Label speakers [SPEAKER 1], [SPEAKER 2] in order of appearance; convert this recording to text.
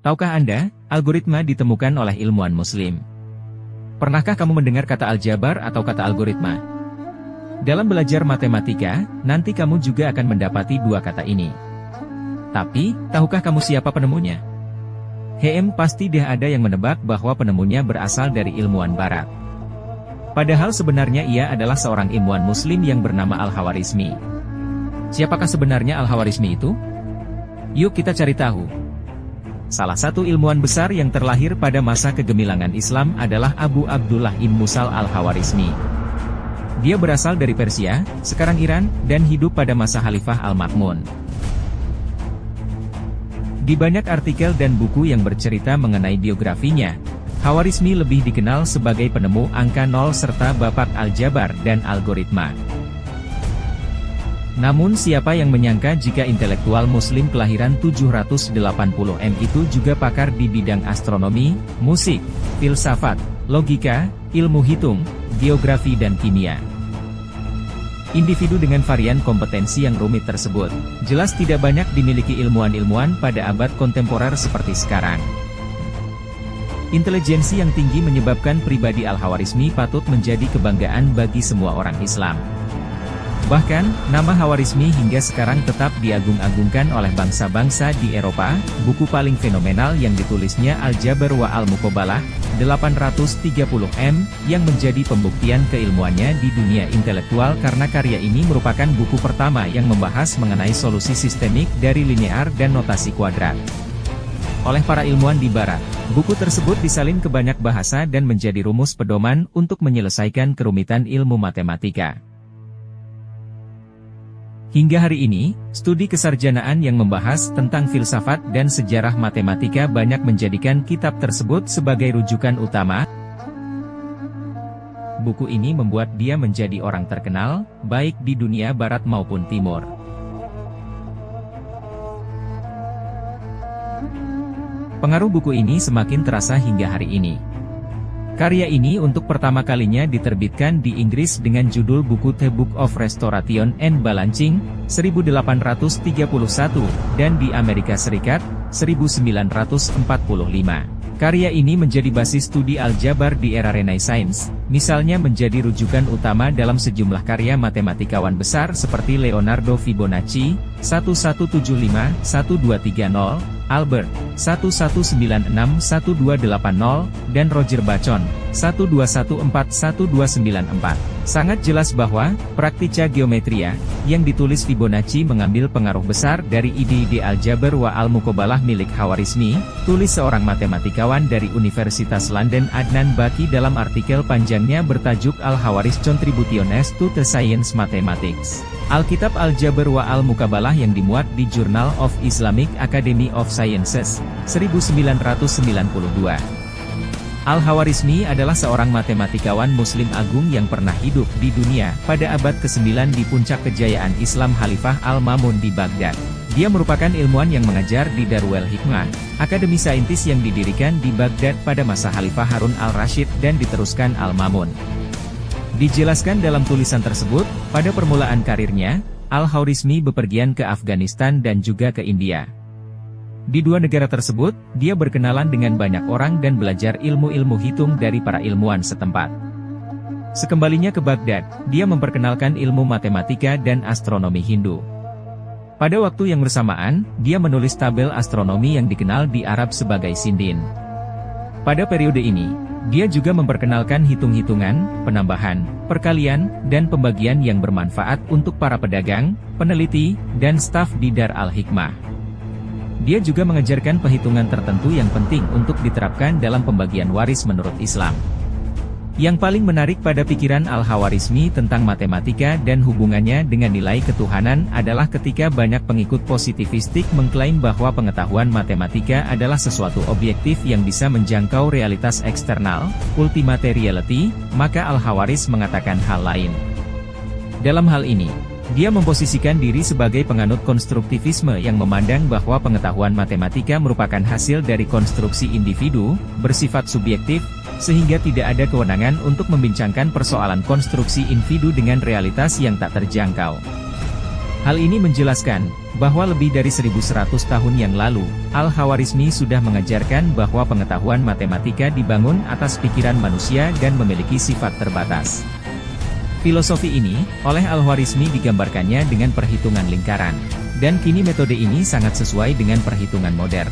[SPEAKER 1] Tahukah Anda, algoritma ditemukan oleh ilmuwan Muslim? Pernahkah kamu mendengar kata aljabar atau kata algoritma? Dalam belajar matematika, nanti kamu juga akan mendapati dua kata ini. Tapi, tahukah kamu siapa penemunya? Pasti dah ada yang menebak bahwa penemunya berasal dari ilmuwan Barat. Padahal sebenarnya ia adalah seorang ilmuwan Muslim yang bernama Al-Khawarizmi. Siapakah sebenarnya Al-Khawarizmi itu? Yuk kita cari tahu. Salah satu ilmuwan besar yang terlahir pada masa kegemilangan Islam adalah Abu Abdullah ibn Musal Al-Khawarizmi. Dia berasal dari Persia, sekarang Iran, dan hidup pada masa Khalifah Al-Ma'mun. Di banyak artikel dan buku yang bercerita mengenai biografinya, Khawarizmi lebih dikenal sebagai penemu angka 0 serta bapak aljabar dan algoritma. Namun siapa yang menyangka jika intelektual Muslim kelahiran 780M itu juga pakar di bidang astronomi, musik, filsafat, logika, ilmu hitung, geografi dan kimia. Individu dengan varian kompetensi yang rumit tersebut, jelas tidak banyak dimiliki ilmuwan-ilmuwan pada abad kontemporer seperti sekarang. Intelijensi yang tinggi menyebabkan pribadi Al-Khawarizmi patut menjadi kebanggaan bagi semua orang Islam. Bahkan, nama Khawarizmi hingga sekarang tetap diagung-agungkan oleh bangsa-bangsa di Eropa. Buku paling fenomenal yang ditulisnya Al-Jabr wa Al-Muqabalah, 830M, yang menjadi pembuktian keilmuannya di dunia intelektual karena karya ini merupakan buku pertama yang membahas mengenai solusi sistemik dari linear dan notasi kuadrat. Oleh para ilmuwan di Barat, buku tersebut disalin ke banyak bahasa dan menjadi rumus pedoman untuk menyelesaikan kerumitan ilmu matematika. Hingga hari ini, studi kesarjanaan yang membahas tentang filsafat dan sejarah matematika banyak menjadikan kitab tersebut sebagai rujukan utama. Buku ini membuat dia menjadi orang terkenal, baik di dunia Barat maupun Timur. Pengaruh buku ini semakin terasa hingga hari ini. Karya ini untuk pertama kalinya diterbitkan di Inggris dengan judul buku The Book of Restoration and Balancing, 1831, dan di Amerika Serikat, 1945. Karya ini menjadi basis studi aljabar di era Renaissance, misalnya menjadi rujukan utama dalam sejumlah karya matematikawan besar seperti Leonardo Fibonacci, 1175-1230, Albert, 1196-1280, dan Roger Bacon, 1214-1294. Sangat jelas bahwa, Praktica Geometria, yang ditulis Fibonacci mengambil pengaruh besar dari ide-ide Al-Jabr wa Al-Muqabalah milik Khawarizmi, tulis seorang matematikawan dari Universitas London Adnan Baki dalam artikel panjangnya bertajuk Al-Khawariz Contributiones to the Science Mathematics. Alkitab Al-Jabr wa Al-Muqabalah yang dimuat di Journal of Islamic Academy of Sciences, 1992. Al-Khawarizmi adalah seorang matematikawan Muslim agung yang pernah hidup di dunia pada abad ke-9 di puncak kejayaan Islam Khalifah Al-Ma'mun di Baghdad. Dia merupakan ilmuwan yang mengajar di Darul Hikmah, akademi saintis yang didirikan di Baghdad pada masa Khalifah Harun al-Rasyid dan diteruskan Al-Ma'mun. Dijelaskan dalam tulisan tersebut, pada permulaan karirnya, Al-Khawarizmi bepergian ke Afghanistan dan juga ke India. Di dua negara tersebut, dia berkenalan dengan banyak orang dan belajar ilmu-ilmu hitung dari para ilmuwan setempat. Sekembalinya ke Baghdad, dia memperkenalkan ilmu matematika dan astronomi Hindu. Pada waktu yang bersamaan, dia menulis tabel astronomi yang dikenal di Arab sebagai Sindin. Pada periode ini, dia juga memperkenalkan hitung-hitungan, penambahan, perkalian, dan pembagian yang bermanfaat untuk para pedagang, peneliti, dan staf di Dar al-Hikmah. Dia juga mengajarkan perhitungan tertentu yang penting untuk diterapkan dalam pembagian waris menurut Islam. Yang paling menarik pada pikiran Al-Khawarizmi tentang matematika dan hubungannya dengan nilai ketuhanan adalah ketika banyak pengikut positivistik mengklaim bahwa pengetahuan matematika adalah sesuatu objektif yang bisa menjangkau realitas eksternal, ultimate reality, maka Al-Khawariz mengatakan hal lain. Dalam hal ini, dia memposisikan diri sebagai penganut konstruktivisme yang memandang bahwa pengetahuan matematika merupakan hasil dari konstruksi individu, bersifat subjektif, sehingga tidak ada kewenangan untuk membincangkan persoalan konstruksi individu dengan realitas yang tak terjangkau. Hal ini menjelaskan, bahwa lebih dari 1100 tahun yang lalu, Al-Khawarizmi sudah mengajarkan bahwa pengetahuan matematika dibangun atas pikiran manusia dan memiliki sifat terbatas. Filosofi ini, oleh Al-Khawarizmi digambarkannya dengan perhitungan lingkaran. Dan kini metode ini sangat sesuai dengan perhitungan modern.